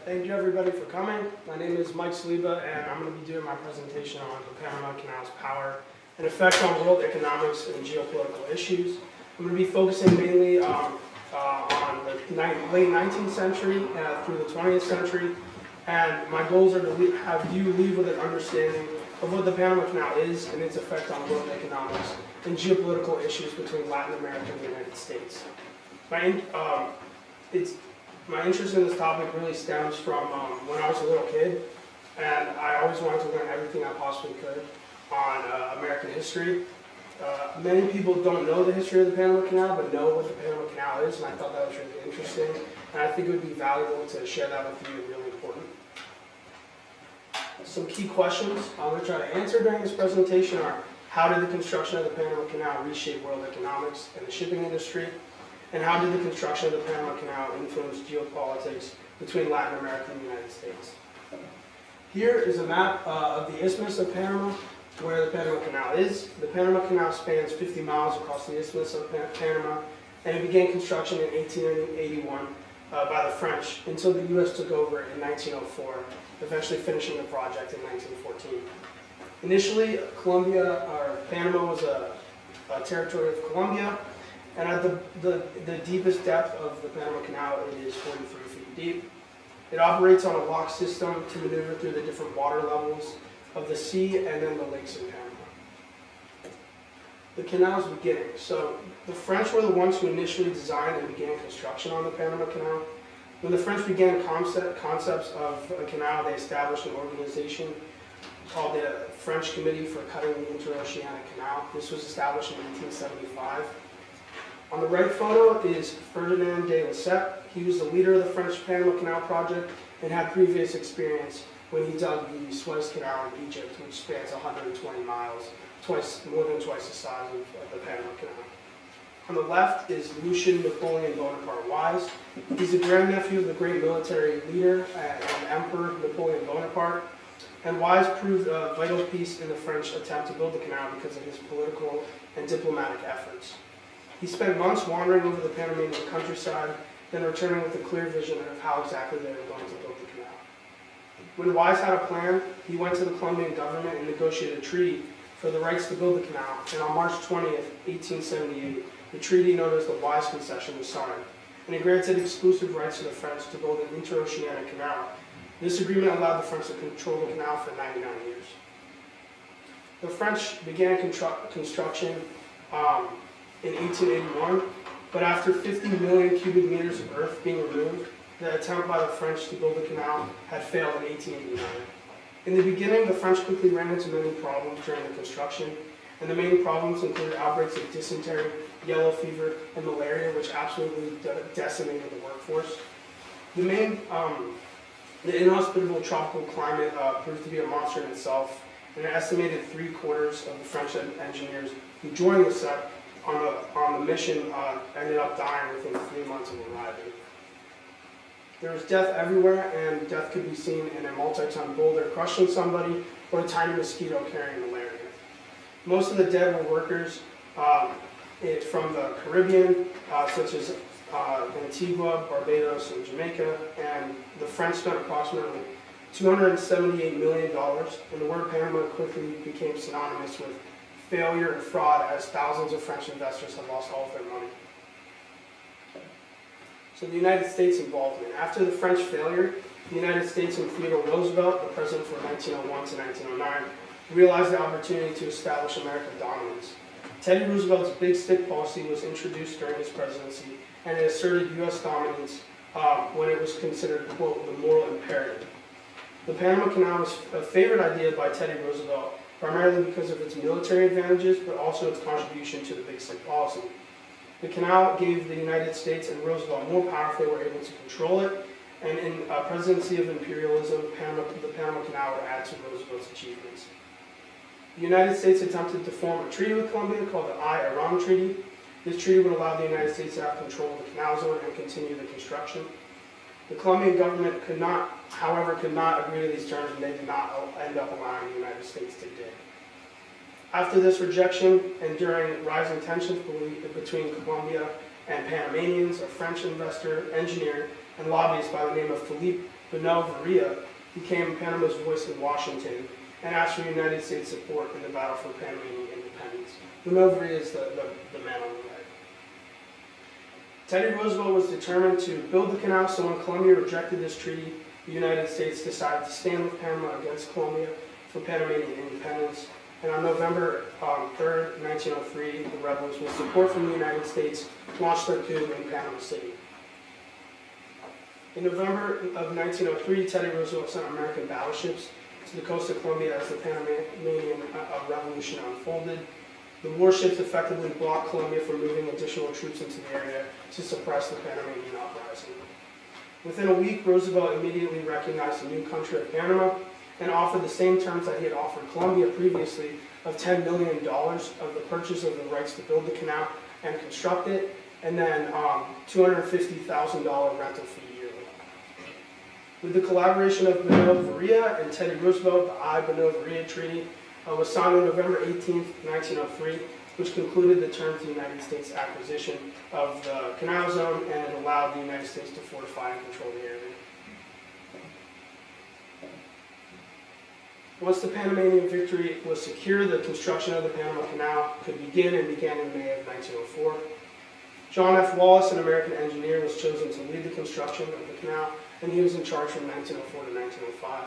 Thank you everybody for coming. My name is Mike Saliba and I'm going to be doing my presentation on the Panama Canal's power and effect on world economics and geopolitical issues. I'm going to be focusing mainly on the late 19th century through the 20th century, and my goals are to have you leave with an understanding of what the Panama Canal is and its effect on world economics and geopolitical issues between Latin America and the United States. My interest in this topic really stems from when I was a little kid, and I always wanted to learn everything I possibly could on American history. Many people don't know the history of the Panama Canal, but know what the Panama Canal is, and I thought that was really interesting, and I think it would be valuable to share that with you and really important. Some key questions I'm going to try to answer during this presentation are: how did the construction of the Panama Canal reshape world economics and the shipping industry? And how did the construction of the Panama Canal influence geopolitics between Latin America and the United States? Here is a map of the Isthmus of Panama, where the Panama Canal is. The Panama Canal spans 50 miles across the Isthmus of Panama, and it began construction in 1881 by the French until the U.S. took over in 1904, eventually finishing the project in 1914. Initially, Panama was a territory of Colombia, and at the deepest depth of the Panama Canal, it is 43 feet deep. It operates on a lock system to maneuver through the different water levels of the sea and then the lakes in Panama. The canal's beginning. So the French were the ones who initially designed and began construction on the Panama Canal. When the French began concepts of a canal, they established an organization called the French Committee for Cutting the Interoceanic Canal. This was established in 1875. On the right photo is Ferdinand de Lesseps. He was the leader of the French Panama Canal project and had previous experience when he dug the Suez Canal in Egypt, which spans 120 miles, more than twice the size of the Panama Canal. On the left is Lucian Napoleon Bonaparte Wise. He's a grandnephew of the great military leader and Emperor Napoleon Bonaparte. And Wise proved a vital piece in the French attempt to build the canal because of his political and diplomatic efforts. He spent months wandering over the Panamanian countryside, then returning with a clear vision of how exactly they were going to build the canal. When Wise had a plan, he went to the Colombian government and negotiated a treaty for the rights to build the canal, and on March 20th, 1878, the treaty known as the Wise Concession was signed, and it granted exclusive rights to the French to build an interoceanic canal. This agreement allowed the French to control the canal for 99 years. The French began construction in 1881, but after 50 million cubic meters of earth being removed, the attempt by the French to build the canal had failed in 1889. In the beginning, the French quickly ran into many problems during the construction, and the main problems included outbreaks of dysentery, yellow fever, and malaria, which absolutely decimated the workforce. The inhospitable tropical climate proved to be a monster in itself, and an estimated 3/4 of the French engineers who joined the set on the mission ended up dying within 3 months of arriving. There was death everywhere, and death could be seen in a multi-ton boulder crushing somebody or a tiny mosquito carrying malaria. Most of the dead were workers from the Caribbean, such as Antigua, Barbados, and Jamaica, and the French spent approximately $278 million, and the word Panama quickly became synonymous with failure and fraud, as thousands of French investors have lost all of their money. So the United States involvement. After the French failure, the United States and Theodore Roosevelt, the president from 1901 to 1909, realized the opportunity to establish American dominance. Teddy Roosevelt's Big Stick policy was introduced during his presidency, and it asserted U.S. dominance when it was considered, quote, the moral imperative. The Panama Canal was a favorite idea by Teddy Roosevelt, primarily because of its military advantages, but also its contribution to the Big Stick policy. The canal gave the United States and Roosevelt more power if they were able to control it, and in a presidency of imperialism, the Panama Canal would add to Roosevelt's achievements. The United States attempted to form a treaty with Colombia called the I-Iran Treaty. This treaty would allow the United States to have control of the canal zone and continue the construction. The Colombian government however, could not agree to these terms, and they did not end up allowing the United States to dig. After this rejection, and during rising tensions between Colombia and Panamanians, a French engineer and lobbyist by the name of Felipe Varilla became Panama's voice in Washington and asked for United States support in the battle for Panamanian independence. Varilla is the man on the right. Teddy Roosevelt was determined to build the canal, so when Colombia rejected this treaty, the United States decided to stand with Panama against Colombia for Panamanian independence. And on November 3rd, 1903, the rebels, with support from the United States, launched their coup in Panama City. In November of 1903, Teddy Roosevelt sent American battleships to the coast of Colombia as the Panamanian Revolution unfolded. The warships effectively blocked Colombia from moving additional troops into the area to suppress the Panamanian uprising. Within a week, Roosevelt immediately recognized the new country of Panama and offered the same terms that he had offered Colombia previously of $10 million of the purchase of the rights to build the canal and construct it, and then $250,000 rental fee yearly. With the collaboration of Varilla and Teddy Roosevelt, the I-Varilla Treaty was signed on November 18, 1903, which concluded the terms of the United States acquisition of the canal zone, and it allowed the United States to fortify and control the area. Once the Panamanian victory was secure, the construction of the Panama Canal could begin, and began in May of 1904. John F. Wallace, an American engineer, was chosen to lead the construction of the canal, and he was in charge from 1904 to 1905.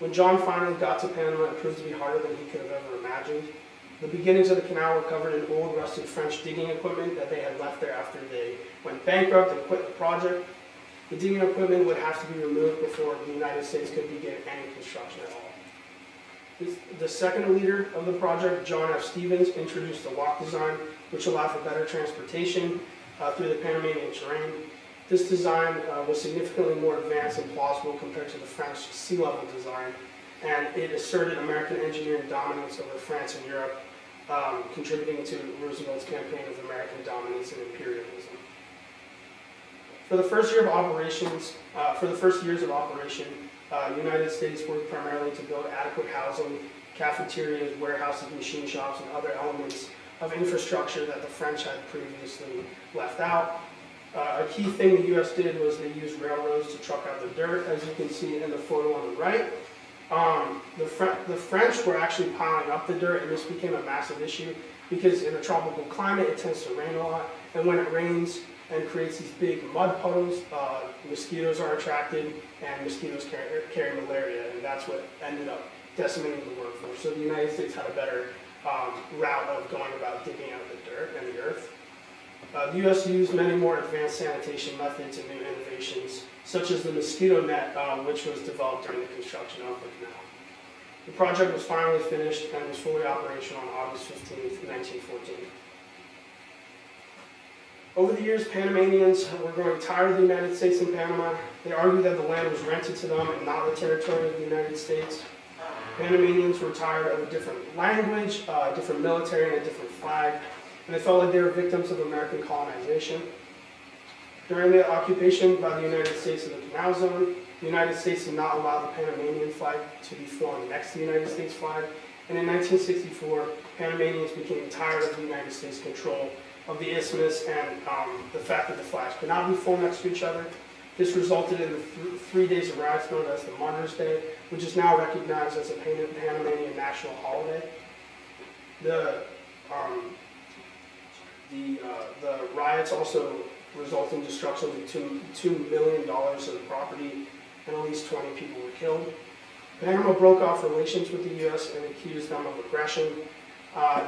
When John finally got to Panama, it proved to be harder than he could have ever imagined. The beginnings of the canal were covered in old, rusted French digging equipment that they had left there after they went bankrupt and quit the project. The digging equipment would have to be removed before the United States could begin any construction at all. The second leader of the project, John F. Stevens, introduced the lock design, which allowed for better transportation through the Panamanian terrain. This design was significantly more advanced and plausible compared to the French sea-level design, and it asserted American engineering dominance over France and Europe, contributing to Roosevelt's campaign of American dominance and imperialism. For the first years of operation, the United States worked primarily to build adequate housing, cafeterias, warehouses, machine shops, and other elements of infrastructure that the French had previously left out. A key thing the U.S. did was they used railroads to truck out the dirt, as you can see in the photo on the right. The French were actually piling up the dirt, and this became a massive issue because in a tropical climate it tends to rain a lot, and when it rains and creates these big mud puddles, mosquitoes are attracted, and mosquitoes carry malaria, and that's what ended up decimating the workforce. So the United States had a better route of going about digging out the dirt and the earth. The U.S. used many more advanced sanitation methods and new innovations, such as the mosquito net, which was developed during the construction of the canal. The project was finally finished and was fully operational on August 15, 1914. Over the years, Panamanians were growing tired of the United States and Panama. They argued that the land was rented to them and not the territory of the United States. Panamanians were tired of a different language, a different military, and a different flag, and they felt like they were victims of American colonization. During the occupation by the United States of the Canal Zone, the United States did not allow the Panamanian flag to be flown next to the United States flag, and in 1964, Panamanians became tired of the United States' control of the isthmus and the fact that the flags could not be flown next to each other. This resulted in the 3 days of riots known as the Martyrs' Day, which is now recognized as a Panamanian national holiday. The riots also resulted in destruction of $2 million of property, and at least 20 people were killed. Panama broke off relations with the U.S. and accused them of aggression.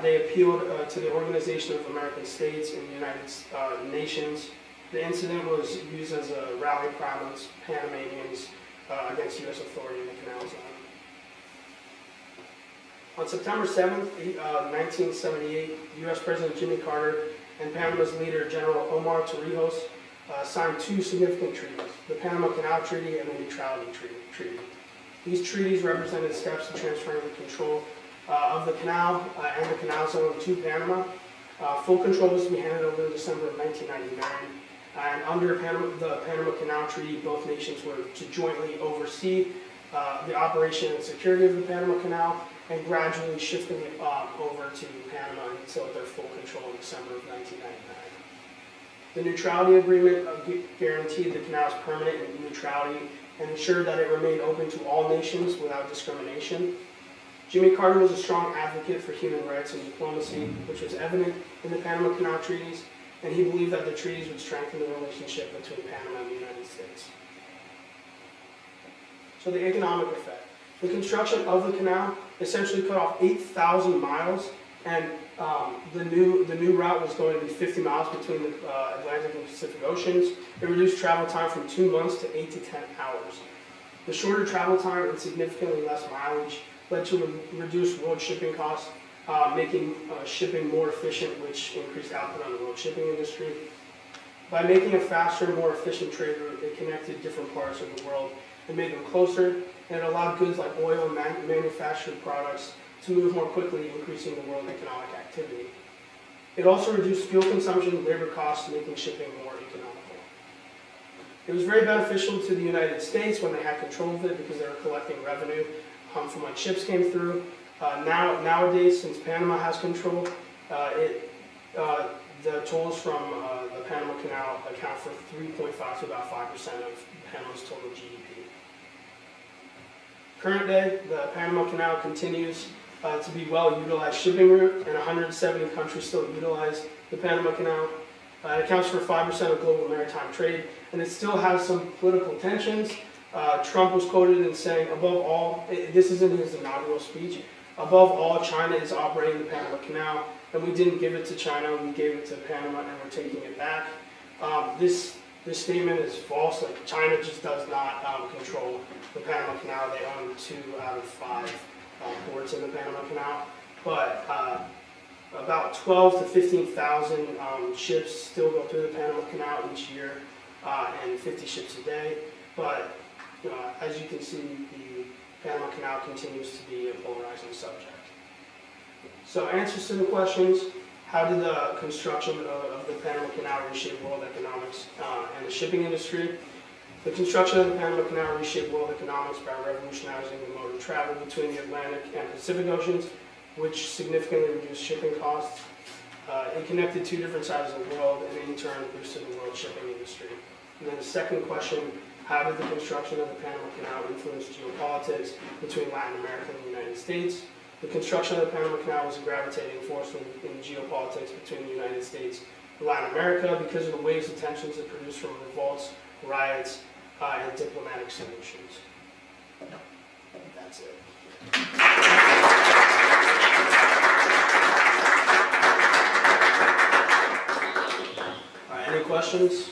They appealed to the Organization of American States and the United Nations. The incident was used as a rally cry amongst Panamanians against U.S. authority in the Canal Zone. On September 7, 1978, U.S. President Jimmy Carter and Panama's leader, General Omar Torrijos, signed two significant treaties, the Panama Canal Treaty and the Neutrality Treaty. These treaties represented steps in transferring the control of the canal and the canal zone to Panama. Full control was to be handed over in December of 1999. And under the Panama Canal Treaty, both nations were to jointly oversee the operation and security of the Panama Canal, and gradually shifting it over to Panama until their full control in December of 1999. The neutrality agreement guaranteed the canal's permanent neutrality and ensured that it remained open to all nations without discrimination. Jimmy Carter was a strong advocate for human rights and diplomacy, which was evident in the Panama Canal treaties, and he believed that the treaties would strengthen the relationship between Panama and the United States. So the economic effect. The construction of the canal essentially cut off 8,000 miles, and the new route was going to be 50 miles between the Atlantic and Pacific Oceans. It reduced travel time from 2 months to 8 to 10 hours. The shorter travel time and significantly less mileage led to reduced road shipping costs, making shipping more efficient, which increased output on the road shipping industry. By making a faster, more efficient trade route, it connected different parts of the world and made them closer, and it allowed goods like oil and manufactured products to move more quickly, increasing the world economic activity. It also reduced fuel consumption, labor costs, making shipping more economical. It was very beneficial to the United States when they had control of it because they were collecting revenue from when ships came through. Nowadays, since Panama has control, the tolls from the Panama Canal account for 3.5 to about 5% of Panama's total GDP. Current day, the Panama Canal continues to be well-utilized shipping route, and 170 countries still utilize the Panama Canal. It accounts for 5% of global maritime trade, and it still has some political tensions. Trump was quoted in saying, above all, this is in his inaugural speech, above all, China is operating the Panama Canal, and we didn't give it to China, we gave it to Panama, and we're taking it back. This statement is false. Like, China just does not control the Panama Canal. They own 2 out of 5 ports in the Panama Canal, but about 12 to 15,000 ships still go through the Panama Canal each year, and 50 ships a day. But as you can see, the Panama Canal continues to be a polarizing subject. So answers to the questions: how did the construction of the Panama Canal reshape world economics and the shipping industry? The construction of the Panama Canal reshaped world economics by revolutionizing the mode of travel between the Atlantic and Pacific Oceans, which significantly reduced shipping costs. It connected 2 different sides of the world and in turn boosted the world shipping industry. And then the second question: how did the construction of the Panama Canal influence geopolitics between Latin America and the United States? The construction of the Panama Canal was a gravitating force in geopolitics between the United States and Latin America because of the waves of tensions it produced from revolts, riots, and diplomatic solutions. That's it. All right, any questions?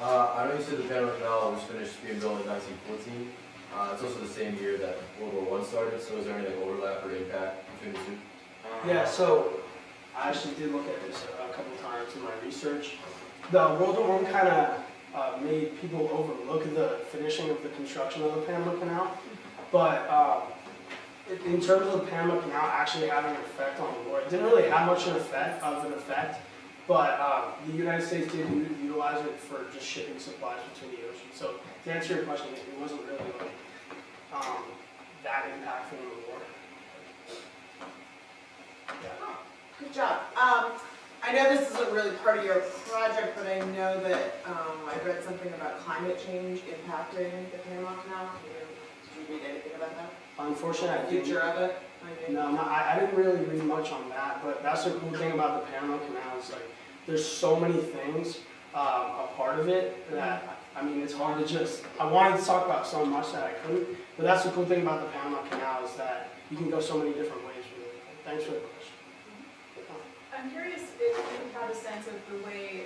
I know you said the Panama Canal was finished being built in 1914. It's also the same year that World War I started, so is there any overlap or impact between the 2? Yeah, so I actually did look at this a couple times in my research. The World War I kind of made people overlook the finishing of the construction of the Panama Canal, but in terms of the Panama Canal actually having an effect on the war, it didn't really have much of an effect, but the United States did utilize it for just shipping supplies between the oceans. So to answer your question, it wasn't really like that impactful in the war. Yeah. Good job. I know this isn't really part of your project, but I know that I read something about climate change impacting the Panama Canal. Did you read anything about that? Unfortunately, I The didn't. future of it? No, I didn't really read much on that, but that's the cool thing about the Panama Canal is like there's so many things a part of it that, I mean, it's hard to just, I wanted to talk about so much that I couldn't, but that's the cool thing about the Panama Canal is that you can go so many different ways with it. Thanks for the question. I'm curious if you have a sense of the way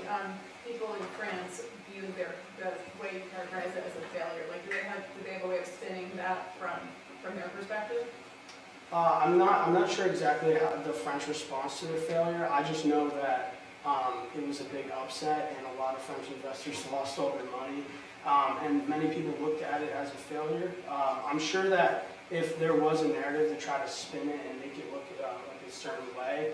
people in France view the way you characterize it as a failure. Like, do they have a way of spinning that from their perspective? I'm not sure exactly how the French response to the failure. I just know that it was a big upset and a lot of French investors lost all their money. And many people looked at it as a failure. I'm sure that if there was a narrative to try to spin it and make it look like a certain way,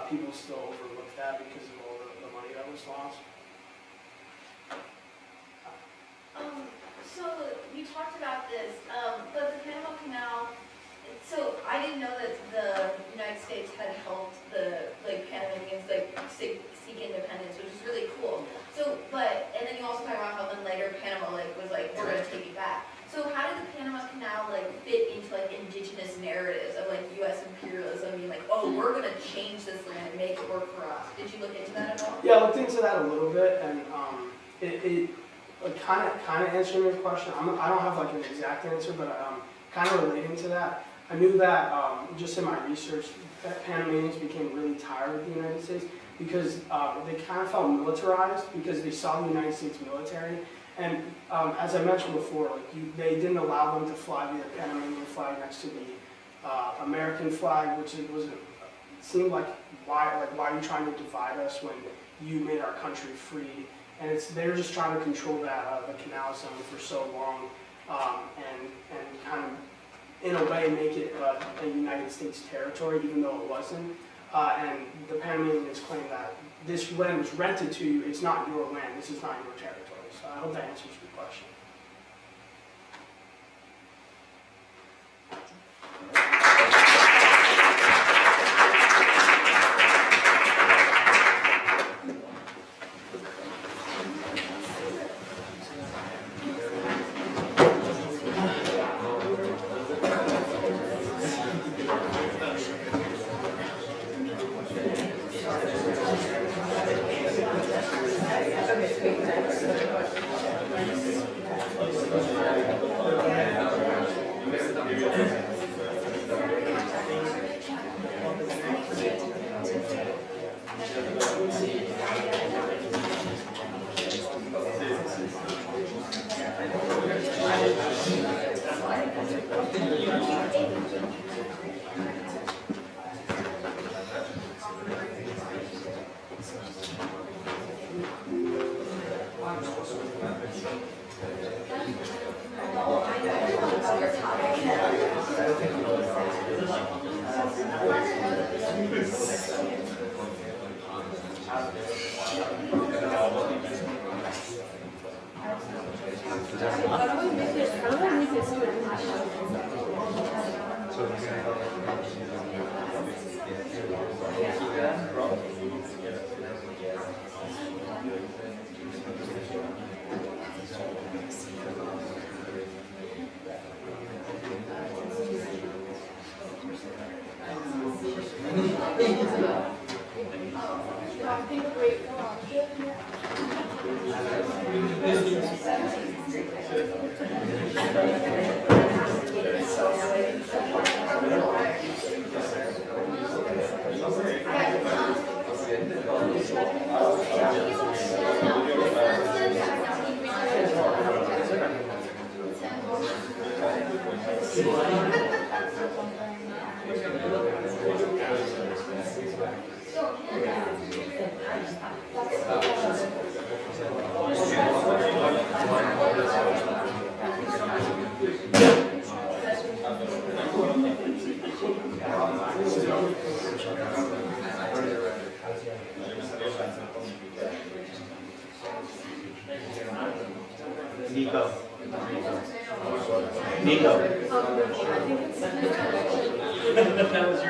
people still overlook that because of all the money that was lost. So you talked about this, but the Panama Canal. So I didn't know that the United States had helped the Panamanians seek independence, which is really cool. So, and then you also talk about how then later Panama was like, we're gonna take it back. So how did the Panama Canal fit into indigenous narratives of U.S. imperialism, being oh, we're gonna change this land and make it work for us? Did you look into that at all? Yeah, I looked into that a little bit, and it kind of answering your question. I don't have an exact answer, but kind of relating to that. I knew that just in my research, that Panamanians became really tired of the United States because they kind of felt militarized because they saw the United States military. And as I mentioned before, they didn't allow them to fly the Panamanian flag next to the American flag, which seemed like why are you trying to divide us when you made our country free? And they were just trying to control the canal zone for so long, and kind of in a way make it a United States territory, even though it wasn't. And the Panamanians claim that this land was rented to you. It's not your land. This is not your territory. So I hope that answers your question.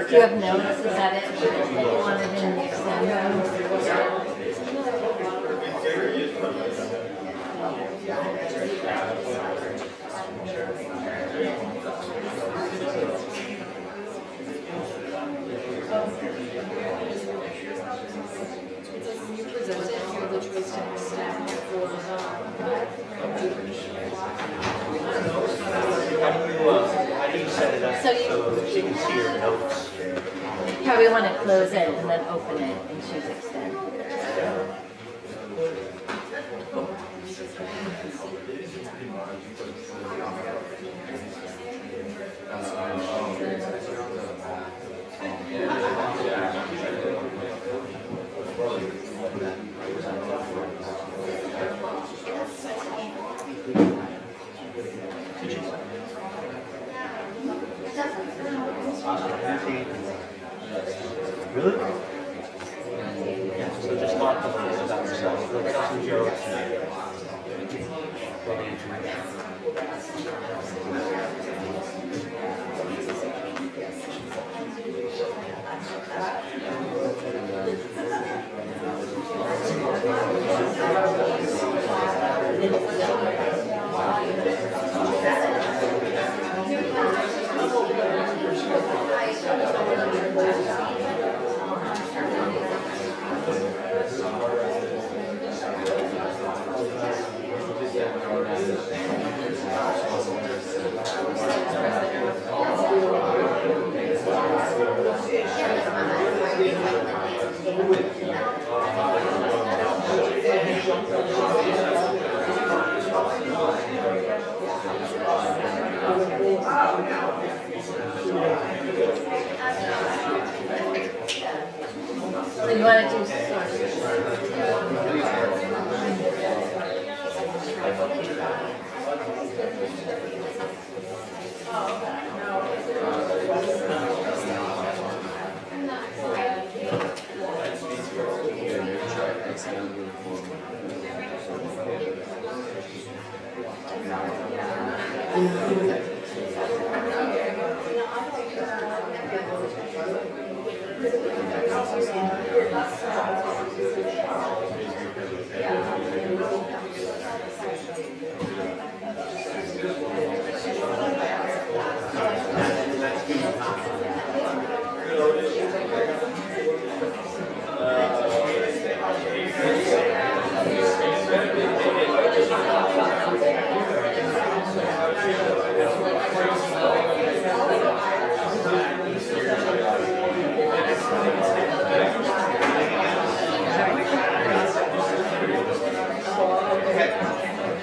Do you have notes? Is that it? That you wanted in the extendo? You presented here the choice to extend for How do you set it up So so she can see your notes? probably want to close it and then open it and choose extend. Really? Yeah, so just talk to them about yourself. Like tell some jokes.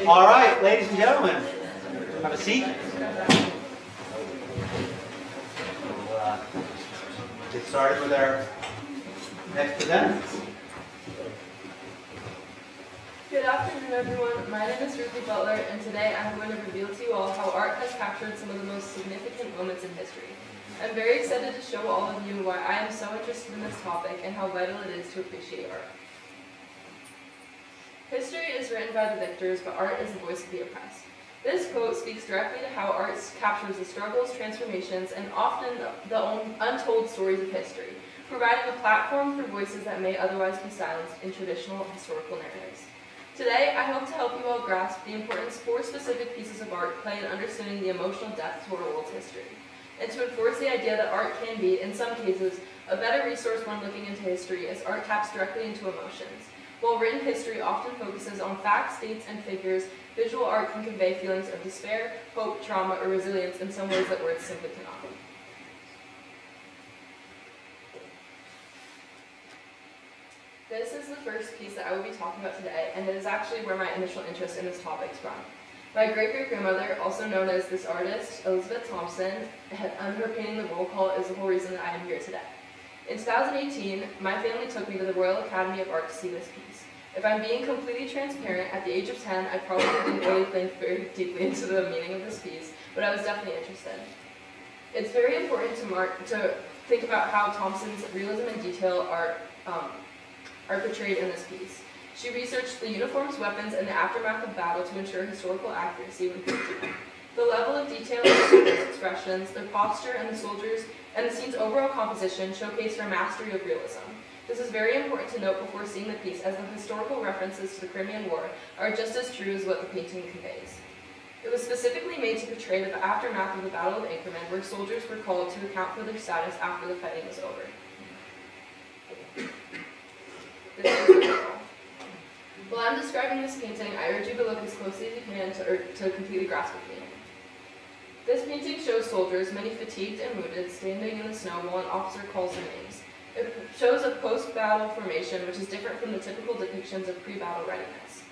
All right, ladies and gentlemen, have a seat. We'll get started with our next presenter. Good afternoon, everyone. My name is Ruthie Butler, and today I'm going to reveal to you all how art has captured some of the most significant moments in history. I'm very excited to show all of you why I am so interested in this topic and how vital it is to appreciate art. History is written by the victors, but art is the voice of the oppressed. This quote speaks directly to how art captures the struggles, transformations, and often the untold stories of history, providing a platform for voices that may otherwise be silenced in traditional historical narratives. Today, I hope to help you all grasp the importance 4 specific pieces of art play in understanding the emotional depth to our world's history, and to enforce the idea that art can be, in some cases, a better resource when looking into history, as art taps directly into emotions. While written history often focuses on facts, dates, and figures, visual art can convey feelings of despair, hope, trauma, or resilience in some ways that words simply cannot. This is the first piece that I will be talking about today, and it is actually where my initial interest in this topic sprung. My great-great-grandmother, also known as this artist, Elizabeth Thompson, and her painting The Roll Call is the whole reason that I am here today. In 2018, my family took me to the Royal Academy of Art to see this piece. If I'm being completely transparent, at the age of 10, I probably didn't really think very deeply into the meaning of this piece, but I was definitely interested. It's very important to think about how Thompson's realism and detail are portrayed in this piece. She researched the uniforms, weapons, and the aftermath of battle to ensure historical accuracy when painting. The level of detail in the soldiers' expressions, their posture, and the scene's overall composition showcased her mastery of realism. This is very important to note before seeing the piece, as the historical references to the Crimean War are just as true as what the painting conveys. It was specifically made to portray the aftermath of the Battle of Inkerman, where soldiers were called to account for their status after the fighting was over. This is While I'm describing this painting, I urge you to look as closely as you can to completely grasp the meaning. This painting shows soldiers, many fatigued and wounded, standing in the snow while an officer calls their names. It shows a post-battle formation, which is different from the typical depictions of pre-battle readiness.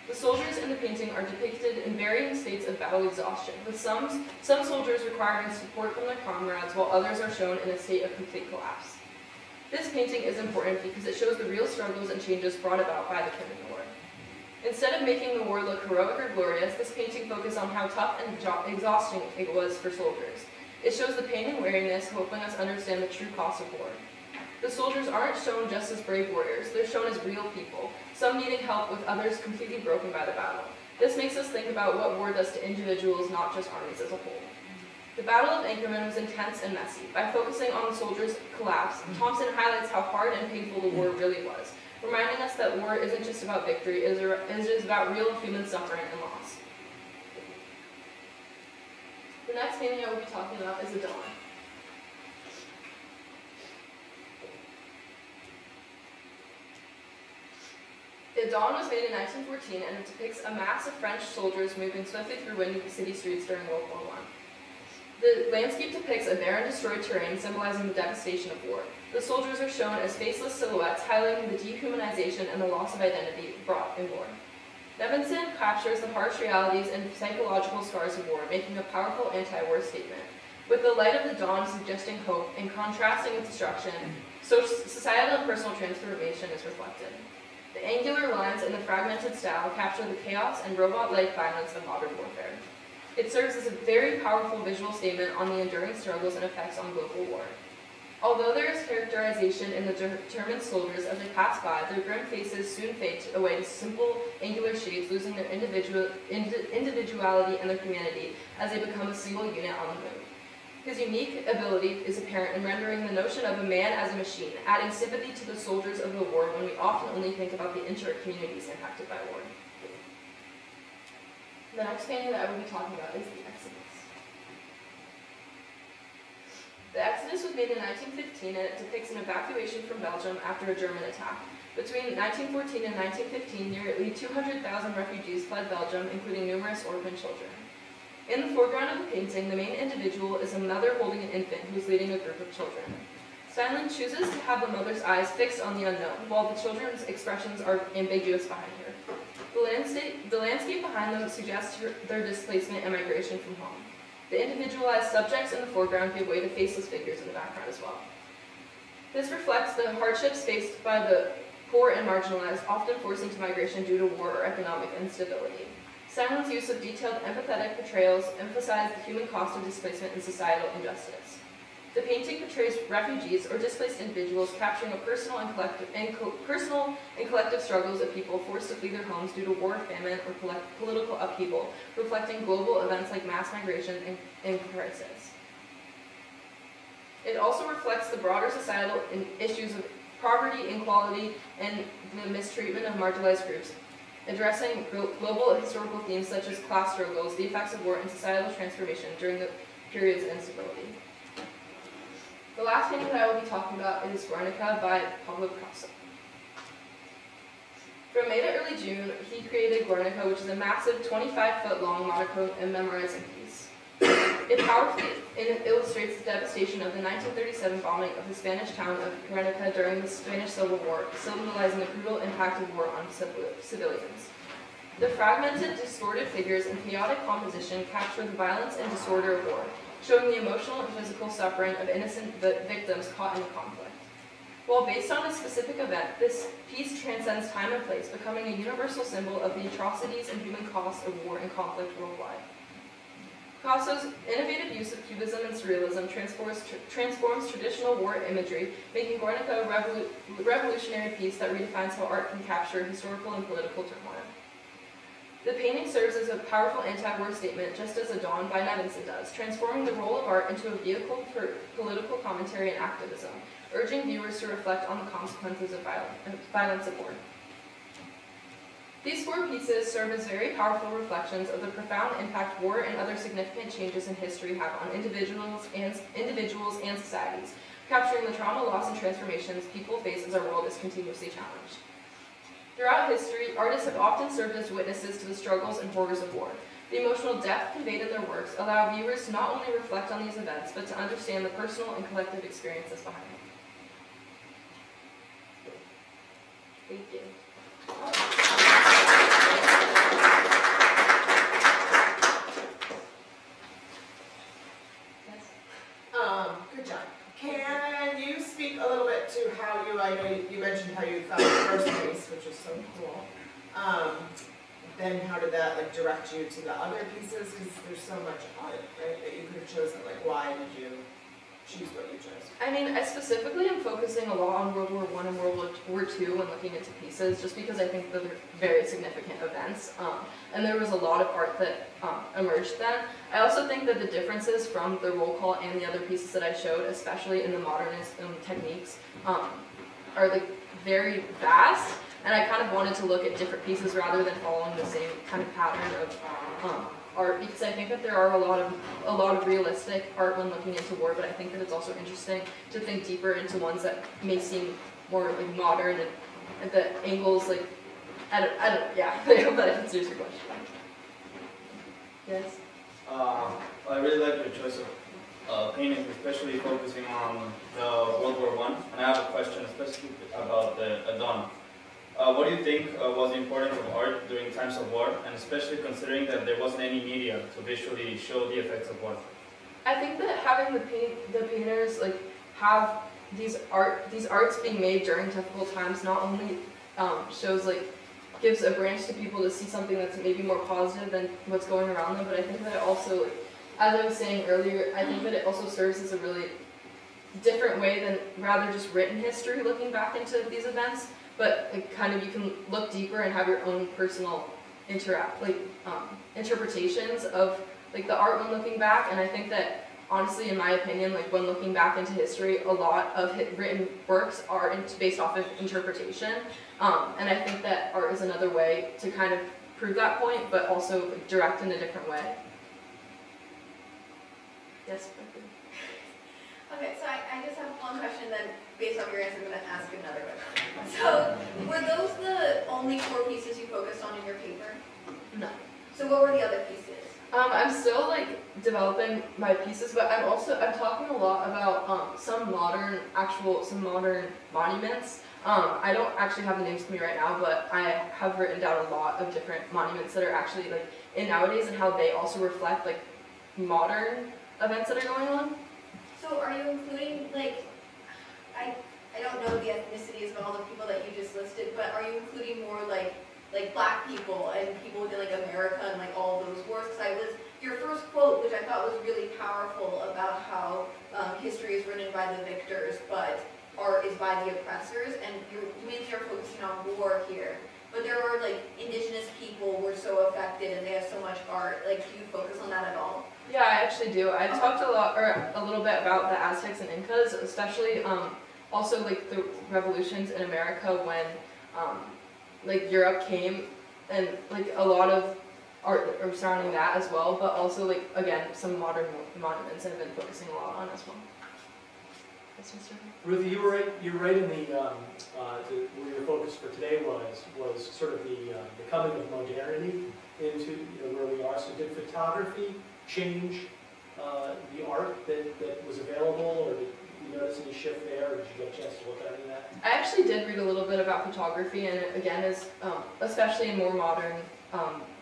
The soldiers in the painting are depicted in varying states of battle exhaustion, with some soldiers requiring support from their comrades, while others are shown in a state of complete collapse. This painting is important because it shows the real struggles and changes brought about by the Crimean War. Instead of making the war look heroic or glorious, this painting focuses on how tough and exhausting it was for soldiers. It shows the pain and weariness, helping us understand the true cost of war. The soldiers aren't shown just as brave warriors, they're shown as real people, some needing help with others completely broken by the battle. This makes us think about what war does to individuals, not just armies as a whole. The Battle of Inkerman was intense and messy. By focusing on the soldiers' collapse, Thompson highlights how hard and painful the war really was, reminding us that war isn't just about victory, it is about real human suffering and loss. The next painting I will be talking about is The Dawn. The Dawn was made in 1914, and it depicts a mass of French soldiers moving swiftly through windy city streets during World War I. The landscape depicts a barren, destroyed terrain, symbolizing the devastation of war. The soldiers are shown as faceless silhouettes, highlighting the dehumanization and the loss of identity brought in war. Nevinson captures the harsh realities and psychological scars of war, making a powerful anti-war statement. With the light of the dawn suggesting hope and contrasting with destruction, so societal and personal transformation is reflected. The angular lines and the fragmented style capture the chaos and robot-like violence of modern warfare. It serves as a very powerful visual statement on the enduring struggles and effects on global war. Although there is characterization in the determined soldiers as they pass by, their grim faces soon fade away to simple, angular shapes, losing their individuality and their humanity as they become a single unit on the move. His unique ability is apparent in rendering the notion of a man as a machine, adding sympathy to the soldiers of the war when we often only think about the injured communities impacted by war. The next painting that I will be talking about is the Exodus. The Exodus was made in 1915 and it depicts an evacuation from Belgium after a German attack. Between 1914 and 1915, nearly 200,000 refugees fled Belgium, including numerous orphan children. In the foreground of the painting, the main individual is a mother holding an infant who is leading a group of children. Steinlen chooses to have the mother's eyes fixed on the unknown, while the children's expressions are ambiguous behind her. The landscape behind them suggests their displacement and migration from home. The individualized subjects in the foreground give way to faceless figures in the background as well. This reflects the hardships faced by the poor and marginalized, often forced into migration due to war or economic instability. Steinlen's use of detailed, empathetic portrayals emphasize the human cost of displacement and societal injustice. The painting portrays refugees or displaced individuals capturing a personal and collective struggles of people forced to flee their homes due to war, famine, or political upheaval, reflecting global events like mass migration and crisis. It also reflects the broader societal issues of poverty, inequality, and the mistreatment of marginalized groups, addressing global historical themes such as class struggles, the effects of war, and societal transformation during the periods of instability. The last painting that I will be talking about is Guernica by Pablo Picasso. From May to early June, he created Guernica, which is a massive 25-foot-long monochrome and memorizing piece. It powerfully illustrates the devastation of the 1937 bombing of the Spanish town of Guernica during the Spanish Civil War, symbolizing the brutal impact of war on civilians. The fragmented, distorted figures and chaotic composition capture the violence and disorder of war, showing the emotional and physical suffering of innocent victims caught in the conflict. While based on a specific event, this piece transcends time and place, becoming a universal symbol of the atrocities and human costs of war and conflict worldwide. Picasso's innovative use of cubism and surrealism transforms traditional war imagery, making Guernica a revolutionary piece that redefines how art can capture historical and political turmoil. The painting serves as a powerful anti-war statement, just as A Dawn by Nevinson does, transforming the role of art into a vehicle for political commentary and activism, urging viewers to reflect on the consequences of violence of war. These four pieces serve as very powerful reflections of the profound impact war and other significant changes in history have on individuals and societies, capturing the trauma, loss, and transformations people face as our world is continuously challenged. Throughout history, artists have often served as witnesses to the struggles and horrors of war. The emotional depth conveyed in their works allow viewers to not only reflect on these events, but to understand the personal and collective experiences behind them. Thank you. Good job. Can you speak a little bit to how I know you mentioned how you found the first piece, which was so cool. Then how did that direct you to the other pieces? Because there's so much on it, right, that you could have chosen. Why did you choose what you chose? I mean, I specifically am focusing a lot on World War I and World War II when looking into pieces, just because I think that they're very significant events, and there was a lot of art that emerged then. I also think that the differences from the roll call and the other pieces that I showed, especially in the modernist techniques, are very vast, and I kind of wanted to look at different pieces rather than following the same kind of pattern of art, because I think that there are a lot of realistic art when looking into war, but I think that it's also interesting to think deeper into ones that may seem more modern and the angles I don't know, yeah. I hope that answers your question. Yes? I really like your choice of paintings, especially focusing on the World War I. And I have a question especially about the Dawn. What do you think was the importance of art during times of war, and especially considering that there wasn't any media to visually show the effects of war? I think that having the painters have these arts being made during difficult times not only shows like gives a branch to people to see something that's maybe more positive than what's going around them. But I think that it also, like, as I was saying earlier, I think that it also serves as a really different way than rather just written history looking back into these events, but like, kind of you can look deeper and have your own personal interpretations of like the art when looking back. And I think that honestly, in my opinion, like when looking back into history, a lot of written works are based off of interpretation, and I think that art is another way to kind of prove that point, but also like, direct in a different way. Yes. Okay, so I just have one question, then based on your answer, I'm going to ask another question. So, were those the only 4 pieces you focused on in your paper? No. So what were the other pieces? I'm still like developing my pieces, but I'm talking a lot about some modern monuments. I don't actually have the names to me right now, but I have written down a lot of different monuments that are actually like in nowadays and how they also reflect like modern events that are going on. So are you including, like, I don't know the ethnicities of all the people that you just listed, but are you including more like black people and people within like America and like all those wars? Because your first quote, which I thought was really powerful about how history is written by the victors, but art is by the oppressors, and you mainly are focusing on war here. But there are like indigenous people were so affected and they have so much art. Like, do you focus on that at all? Yeah, I actually do. I talked a little bit about the Aztecs and Incas, especially also like the revolutions in America when like Europe came, and like a lot of art surrounding that as well, but also like again some modern monuments I've been focusing a lot on as well. Yes, Mr. Ruth, you were right in the where your focus for today was sort of the coming of modernity into where we are. So did photography change the art that was available, or did you notice any shift there, or did you get a chance to look at any of that? I actually did read a little bit about photography, and it, again, is especially in more modern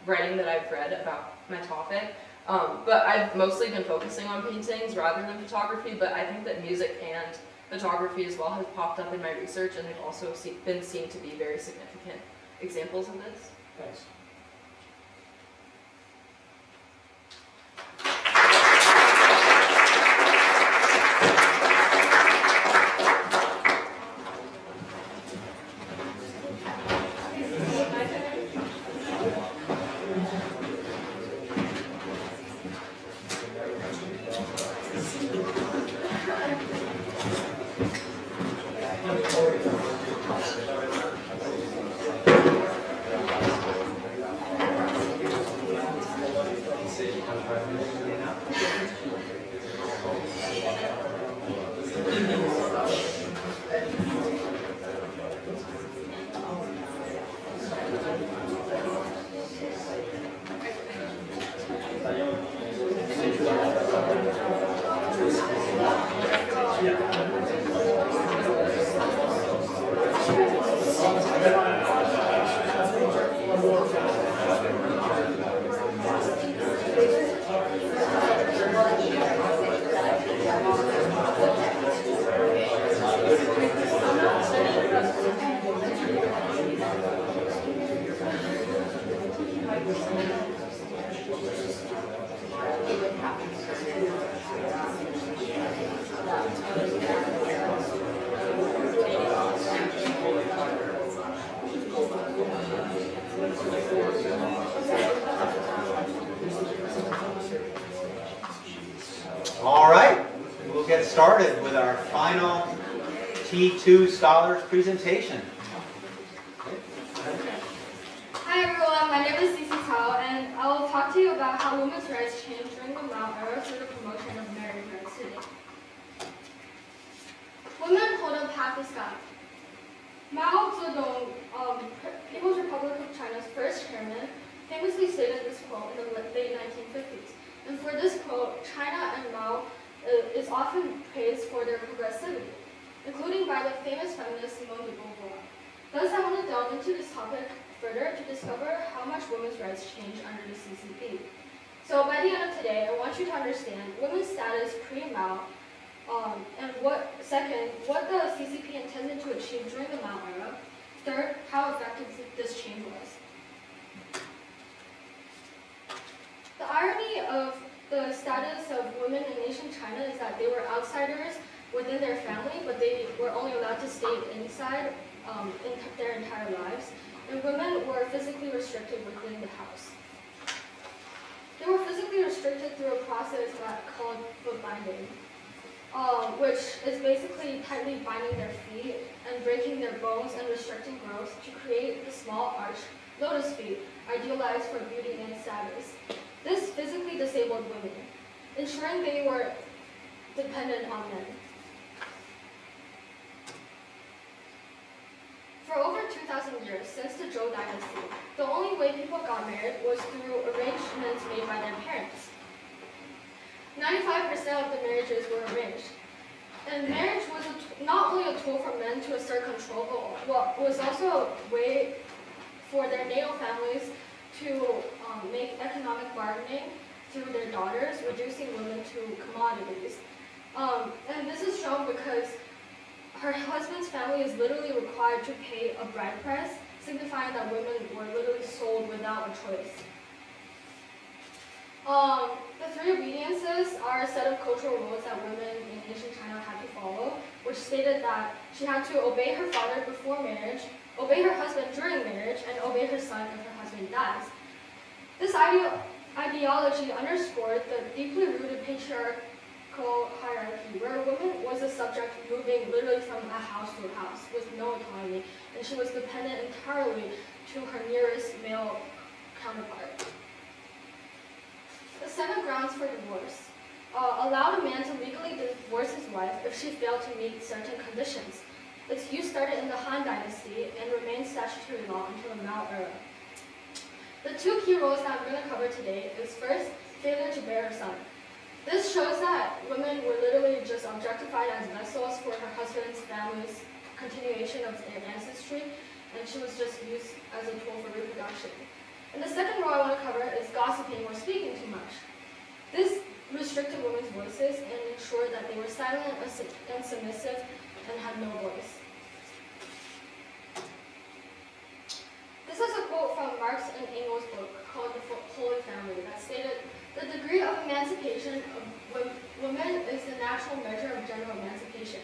writing that I've read about my topic. But I've mostly been focusing on paintings rather than photography, but I think that music and photography as well has popped up in my research, and they've also been seen to be very significant examples of this. Thanks. All right, we'll get started with our final T2 Scholars presentation. Hi everyone, my name is Cici Tao, and I will talk to you about how women's rights changed during the Mao era through the promotion of marriage rights today. Women hold up half the sky. Mao Zedong, People's Republic of China's first chairman, famously stated this quote in the late 1950s. And for this quote, China and Mao is often praised for their progressivity, including by the famous feminist Simone de Beauvoir. Thus, I want to delve into this topic further to discover how much women's rights changed under the CCP. So by the end of today, I want you to understand women's status pre-Mao, and what the CCP intended to achieve during the Mao era. Third, how effective this change was. The irony of the status of women in ancient China is that they were outsiders within their family, but they were only allowed to stay inside in their entire lives, and women were physically restricted within the house. They were physically restricted through a process called foot binding, which is basically tightly binding their feet and breaking their bones and restricting growth to create the small arched lotus feet, idealized for beauty and status. This physically disabled women, ensuring they were dependent on men. For over 2,000 years, since the Zhou dynasty, the only way people got married was through arrangements made by their parents. 95% of the marriages were arranged. And marriage was not only a tool for men to assert control, but was also a way for their natal families to make economic bargaining through their daughters, reducing women to commodities. And this is shown because her husband's family is literally required to pay a bride price, signifying that women were literally sold without a choice. The three obediences are a set of cultural rules that women in ancient China had to follow, which stated that she had to obey her father before marriage, obey her husband during marriage, and obey her son if her husband dies. This ideology underscored the deeply rooted patriarchal hierarchy, where a woman was a subject moving literally from a house to a house with no autonomy, and she was dependent entirely to her nearest male counterpart. The 7 grounds for divorce allowed a man to legally divorce his wife if she failed to meet certain conditions. Its use started in the Han Dynasty and remained statutory law until the Mao era. The 2 key roles that I'm going to cover today is first, failure to bear a son. This shows that women were literally just objectified as vessels for her husband's family's continuation of their ancestry, and she was just used as a tool for reproduction. And the second role I want to cover is gossiping or speaking too much. This restricted women's voices and ensured that they were silent and submissive and had no voice. This is a quote from Marx and Engels' book called The Holy Family that stated, "The degree of emancipation of women is the natural measure of general emancipation."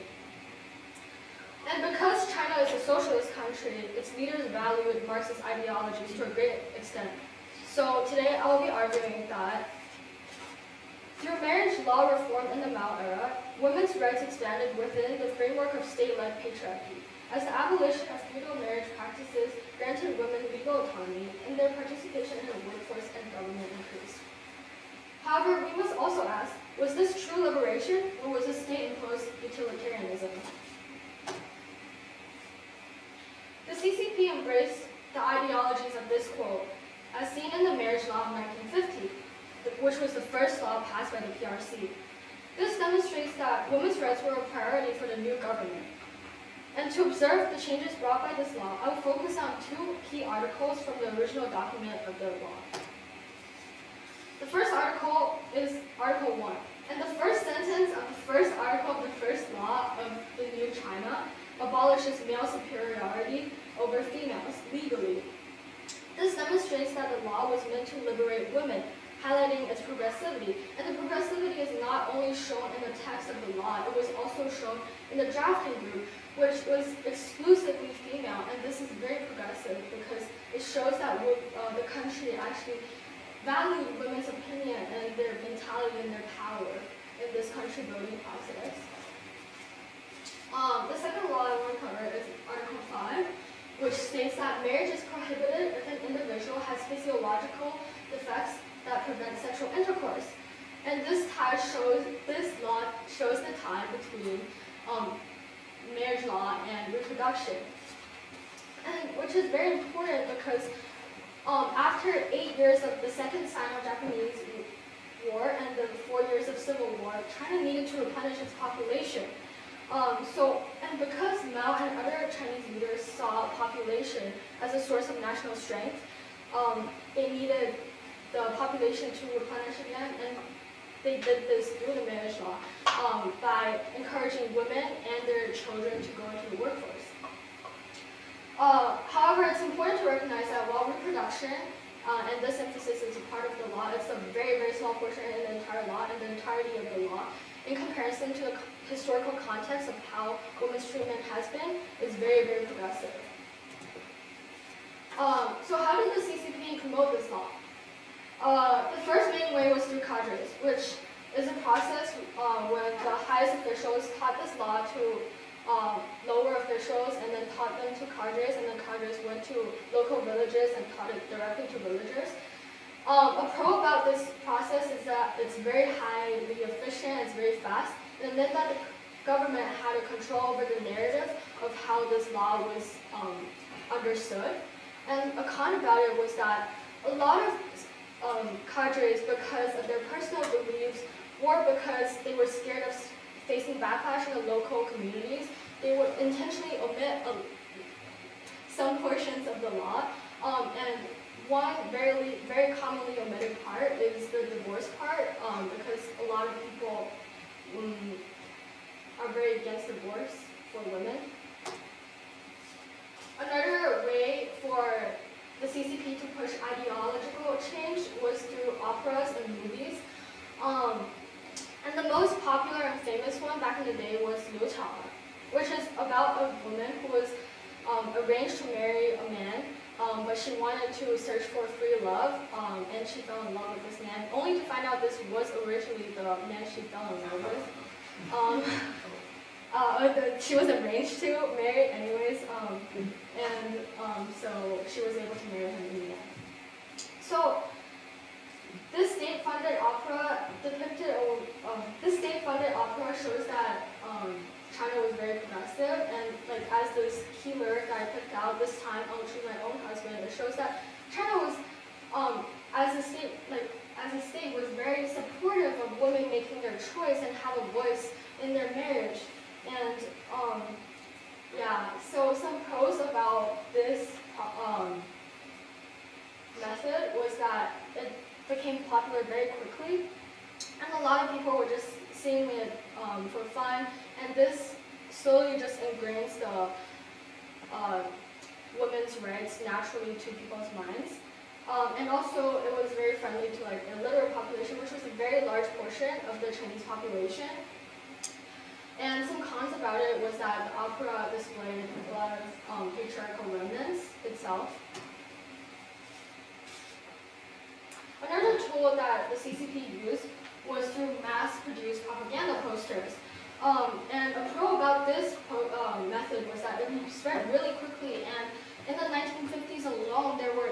And because China is a socialist country, its leaders valued Marxist ideologies to a great extent. So today I will be arguing that through marriage law reform in the Mao era, women's rights expanded within the framework of state-led patriarchy, as the abolition of feudal marriage practices granted women legal autonomy and their participation in the workforce and government increased. However, we must also ask, was this true liberation or was this state-imposed utilitarianism? The CCP embraced the ideologies of this quote, as seen in the marriage law of 1950, which was the first law passed by the PRC. This demonstrates that women's rights were a priority for the new government. And to observe the changes brought by this law, I will focus on 2 key articles from the original document of the law. The first article is Article 1, and the first sentence of the first article of the first law of the new China abolishes male superiority over females legally. This demonstrates that the law was meant to liberate women, highlighting its progressivity. And the progressivity is not only shown in the text of the law, it was also shown in the drafting group, which was exclusively female. And this is very progressive because it shows that the country actually valued women's opinion and their mentality and their power in this country building process. The second law I want to cover is Article 5, which states that marriage is prohibited if an individual has physiological defects that prevent sexual intercourse. And this law shows the tie between marriage law and reproduction. And which is very important because after 8 years of the Second Sino-Japanese War and the 4 years of Civil War, China needed to replenish its population. And because Mao and other Chinese leaders saw population as a source of national strength, they needed the population to replenish again, and they did this through the marriage law by encouraging women and their children to go into the workforce. However, it's important to recognize that while reproduction and this emphasis is a part of the law, it's a very, very small portion in the entire law and the entirety of the law. In comparison to the historical context of how women's treatment has been, is very, very progressive. So how did the CCP promote this law? The first main way was through cadres, which is a process where the highest officials taught this law to lower officials and then taught them to cadres, and then cadres went to local villages and taught it directly to villagers. A pro about this process is that it's very highly efficient, it's very fast, and it meant that the government had a control over the narrative of how this law was understood. And a con about it was that a lot of cadres, because of their personal beliefs or because they were scared of facing backlash in the local communities, they would intentionally omit some portions of the law. And one very commonly omitted part is the divorce part, because a lot of people are very against divorce for women. Another way for the CCP to push ideological change was through operas and movies. And the most popular and famous one back in the day was Liu Chao, which is about a woman who was arranged to marry a man, but she wanted to search for free love, and she fell in love with this man, only to find out this was originally the man she fell in love with. She was arranged to marry anyways, so she was able to marry him in the end. So this state-funded opera shows that China was very progressive, and like as this key lyric that I picked out, this time I will choose my own husband, it shows that China was, as a state was very supportive of women making their choice and have a voice in their marriage. And yeah, so some pros about this method was that it became popular very quickly, and a lot of people were just sing it for fun, and this slowly just ingrains the women's rights naturally to people's minds. And also it was very friendly to like the illiterate population, which was a very large portion of the Chinese population. And some cons about it was that the opera displayed a lot of patriarchal remnants itself. Another tool that the CCP used was through mass-produced propaganda posters. And a pro about this method was that it spread really quickly, and in the 1950s alone, there were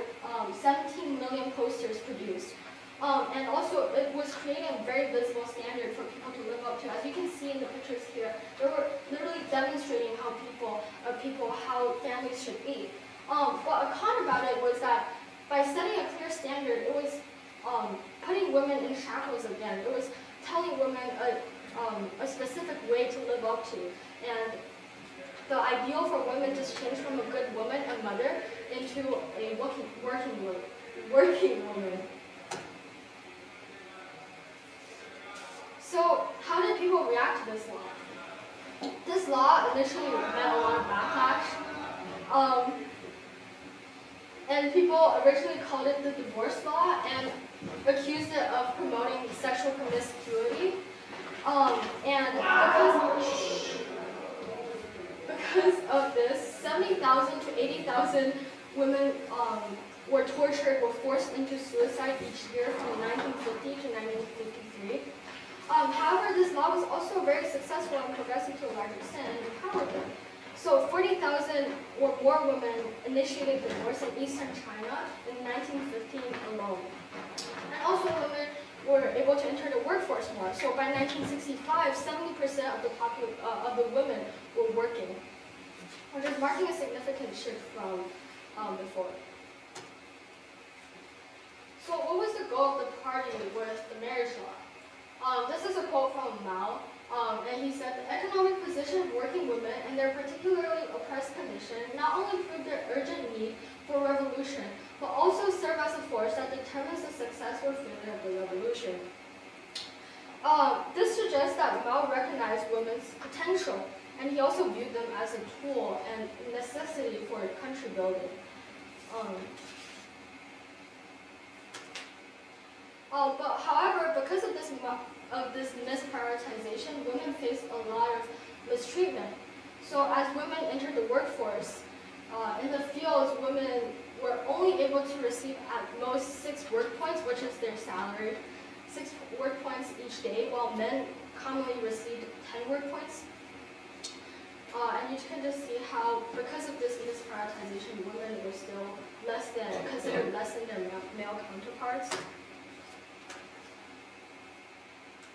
17 million posters produced. And also, it was creating a very visible standard for people to live up to. As you can see in the pictures here, they were literally demonstrating how how families should be. But a con about it was that by setting a clear standard, it was putting women in shackles again. It was telling women a specific way to live up to. And the ideal for women just changed from a good woman and mother into a working woman. So how did people react to this law? This law initially met a lot of backlash. And people originally called it the divorce law and accused it of promoting sexual promiscuity. And because of this, 70,000 to 80,000 women were tortured, were forced into suicide each year from 1950 to 1953. However, this law was also very successful and progressive to a large extent and empowered them. So 40,000 or more women initiated divorce in eastern China in 1915 alone. And also women were able to enter the workforce more. So by 1965, 70% of the women were working, which is marking a significant shift from before. So what was the goal of the party with the marriage law? This is a quote from Mao, and he said, "The economic position of working women and their particularly oppressed condition not only proved their urgent need for revolution, but also serve as a force that determines the success or failure of the revolution." This suggests that Mao recognized women's potential and he also viewed them as a tool and necessity for country building. But however, because of this misprioritization, women faced a lot of mistreatment. So as women entered the workforce, in the fields, women were only able to receive at most 6 work points, which is their salary, 6 work points each day, while men commonly received 10 work points. And you can just see how, because of this misprioritization, women were still considered less than their male counterparts.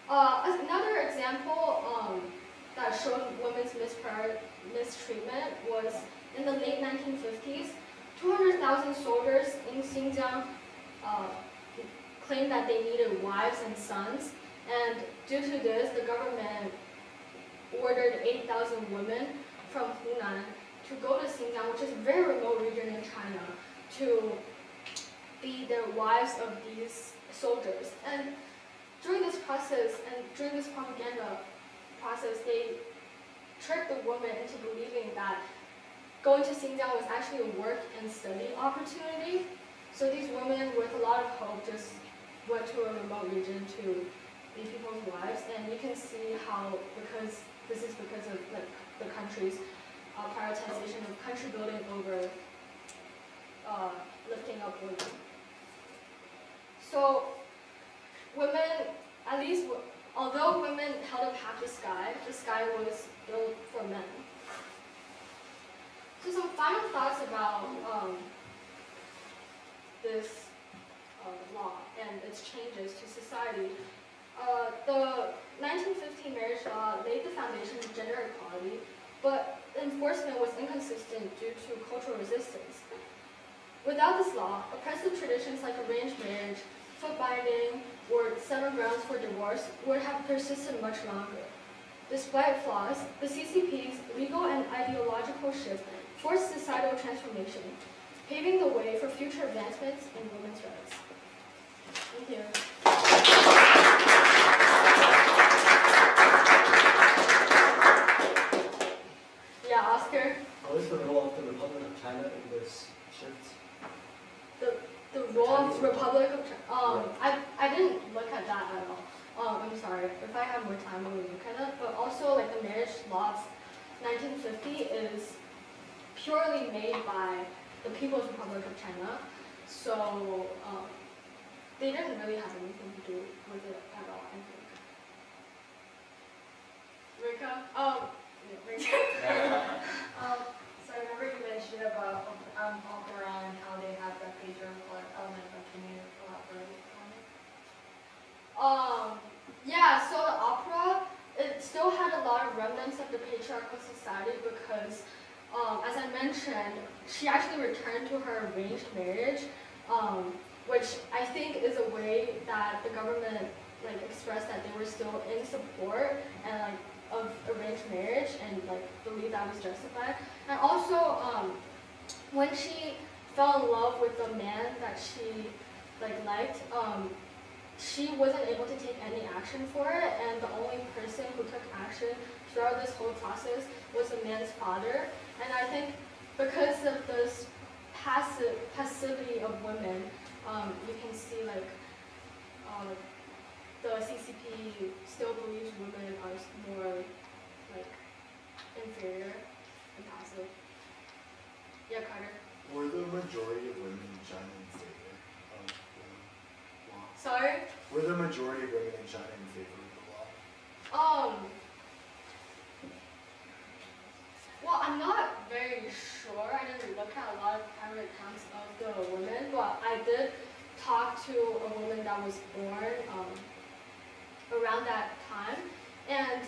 Another example that showed women's mistreatment was in the late 1950s. 200,000 soldiers in Xinjiang claimed that they needed wives and sons, and due to this, the government ordered 8,000 women from Hunan to go to Xinjiang, which is a very remote region in China, to be the wives of these soldiers. And during this process, and during this propaganda process, they tricked the women into believing that going to Xinjiang was actually a work and study opportunity. So these women, with a lot of hope, just went to a remote region to be people's wives. And you can see how, because this is because of the country's prioritization of country building over lifting up women. So women, at least, although women held up half the sky was built for men. So some final thoughts about this law and its changes to society. The 1915 marriage law laid the foundation of gender equality, but enforcement was inconsistent due to cultural resistance. Without this law, oppressive traditions like arranged marriage, foot binding, or 7 grounds for divorce would have persisted much longer. Despite flaws, the CCP's legal and ideological shift forced societal transformation, paving the way for future advancements in women's rights. Thank you. Yeah, Oscar? What is the role of the Republic of China in this shift? The role of Republic of China, I didn't look at that at all. I'm sorry. If I have more time, I will look at it. But also, like, the marriage laws, 1950 is purely made by the People's Republic of China. So they didn't really have anything to do with it at all, I think. Rika? Rika. So I remember you mentioned about opera and how they have that patriarchal element, but can you elaborate on it? Yeah, so the opera, it still had a lot of remnants of the patriarchal society because, as I mentioned, she actually returned to her arranged marriage, which I think is a way that the government expressed that they were still in support and of arranged marriage and believed that was justified. And also, when she fell in love with the man that she liked, she wasn't able to take any action for it, and the only person who took action throughout this whole process was the man's father. And I think because of this passivity of women, you can see the CCP still believes women are more inferior and passive. Yeah, Carter. Were the majority of women in China in favor of the law? Sorry? Were the majority of women in China in favor of the law? Well, I'm not very sure. I didn't look at a lot of private accounts of the women, but I did talk to a woman that was born around that time, and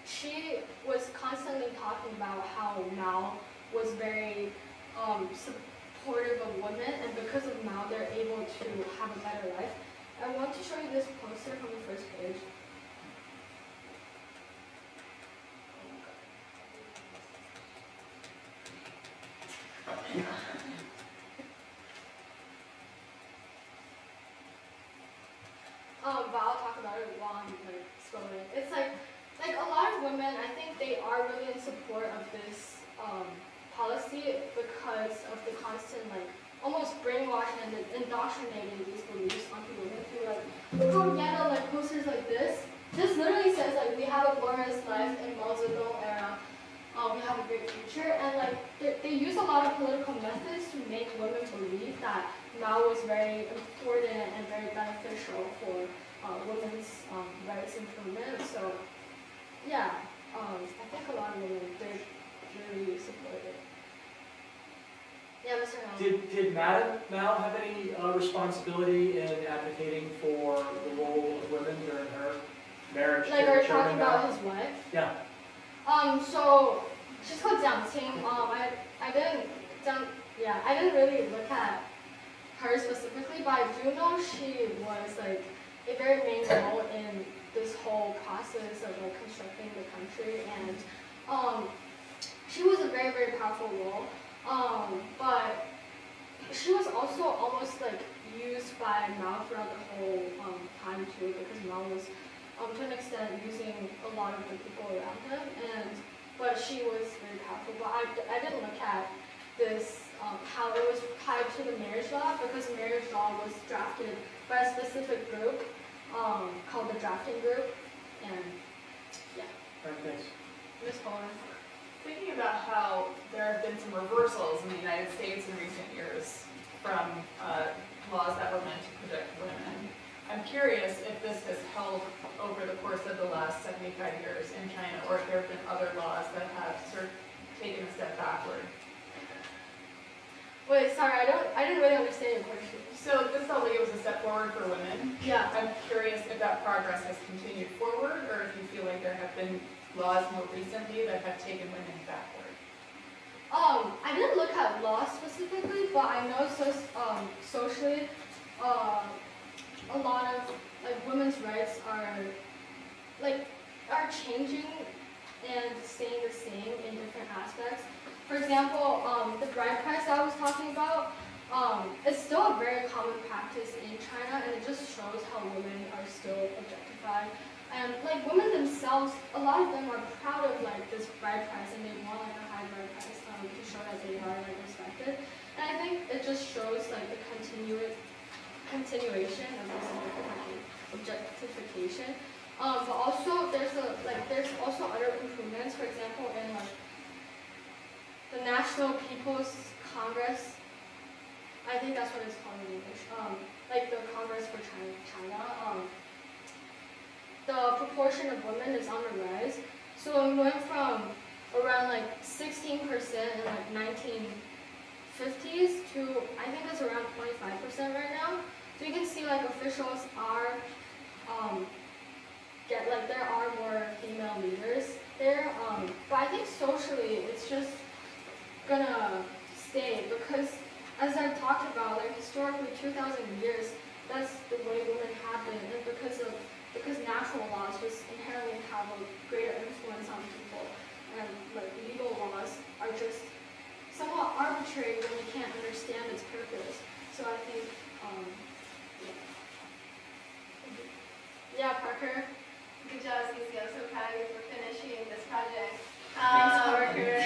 she was constantly talking about how Mao was very supportive of women, and because of Mao, they're able to have a better life. I want to show you this poster from the first page. But I'll talk about it while I'm scrolling. It's like a lot of women, I think they are really in support of this policy because of the constant like almost brainwashing and indoctrinating these beliefs onto women through like propaganda, like posters like this. This literally says like we have a glorious life in Mao Zedong era. We have a great future, and like they use a lot of political methods to make women believe that Mao was very important and very beneficial for women's rights improvement. So yeah, I think a lot of women did really support it. Yeah, Mr. Hall. Did Madam Mao have any responsibility in advocating for the role of women during her marriage Like, to are you Chairman talking Mao? about his wife? Yeah. So she's called Jiang Qing. I didn't really look at her specifically, but I do know she was like a very main role in this whole process of like constructing the country, and she was a very, very powerful role. But she was also almost like used by Mao throughout the whole time too, because Mao was to an extent using a lot of the people around him, but she was very powerful. But I didn't look at this how it was tied to the marriage law, because the marriage law was drafted by a specific group called the drafting group, and yeah. All right, thanks. Ms. Bowler. Thinking about how there have been some reversals in the United States in recent years from laws that were meant to protect women, I'm curious if this has held over the course of the last 75 years in China, or if there have been other laws that have sort of taken a step backward. Wait, sorry, I didn't really understand your question. So this felt like it was a step forward for women. Yeah. I'm curious if that progress has continued forward, or if you feel like there have been laws more recently that have taken women backward. I didn't look at law specifically, but I know socially, a lot of like women's rights are changing and staying the same in different aspects. For example, the bride price I was talking about, it's still a very common practice in China, and it just shows how women are still objectified. And like women themselves, a lot of them are proud of like this bride price, and they want like a high bride price to show that they are like respected. And I think it just shows like the continuation of this objectification. But also there's also other improvements. For example, in like the National People's Congress, I think that's what it's called in English. Like the Congress for China. The proportion of women is on the rise. So it went from around like 16% in like 1950s to I think it's around 25% right now. So you can see like officials are there are more female leaders there. But I think socially it's just gonna stay, because as I've talked about, like historically 2,000 years, that's the way women have been, and because natural laws just inherently have a greater influence on people, and like legal laws are just somewhat arbitrary when you can't understand its purpose. So I think, yeah, Parker. Good job, Cece. I'm so proud of you for finishing this project. Thanks, Parker.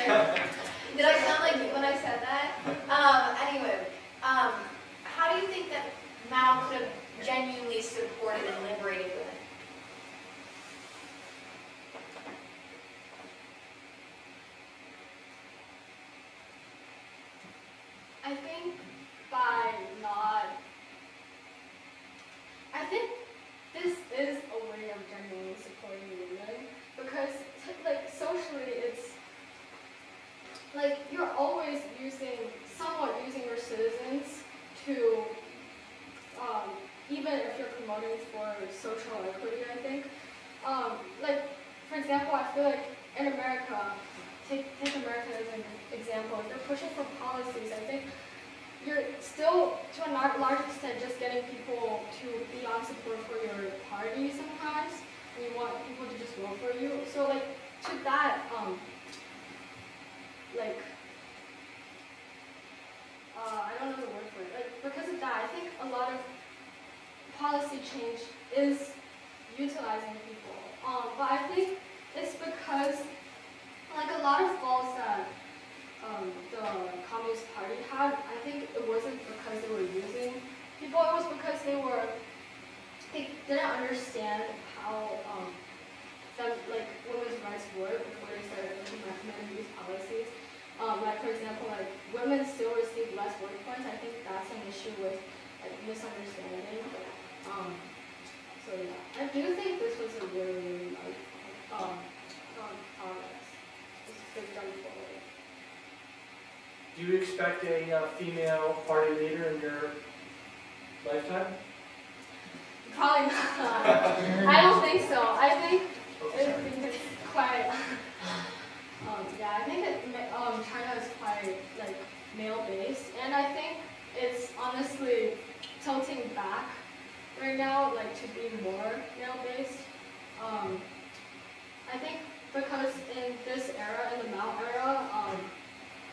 Did I sound like you when I said that? Anyway, how do you think that Mao could have genuinely supported and liberated women? I think by not, I think this is a way of genuinely supporting women, because like socially it's like you're always somewhat using your citizens to, even if you're promoting for social equity, I think. Like, for example, I feel like in America, take America as an example, if they're pushing for policies, I think you're still, to a large extent, just getting people to be on support for your party sometimes, and you want people to just vote for you. So, like, to that, I don't know the word for it. Like, because of that, I think a lot of policy change is utilizing people. But I think it's because, like a lot of faults that the Communist Party had, I think it wasn't because they were using people, it was because they didn't understand how like women's rights work before they started implementing these policies. Like for example, like women still receive less work points. I think that's an issue with like misunderstanding. So yeah, I do think this was a really like progress. It's been done forward. Do you expect a female party leader in your lifetime? Probably not. I don't think so. I think it's quite. Yeah, I think China is quite like male-based, and I think it's honestly tilting back right now, like to be more male-based. I think because in this era, in the Mao era,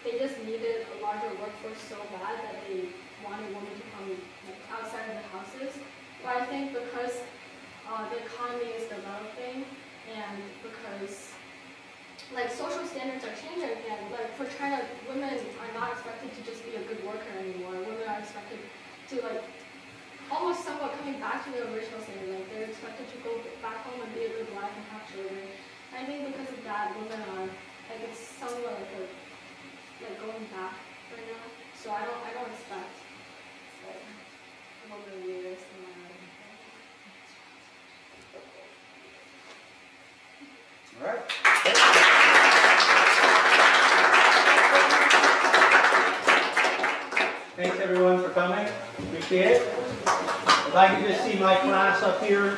they just needed a larger workforce so bad that they wanted women to come like, outside of the houses. But I think because the economy is developing and because like social standards are changing again, like for China, women are not expected to just be a good worker anymore. Women are expected to like almost somewhat coming back to their original standard. Like they're expected to go back home and be a good wife and have children. I think because of that, women are like it's somewhat like going back right now. So I don't expect like women leaders in my life. All right. Thanks everyone for coming. Appreciate it. If I could just see my class up here.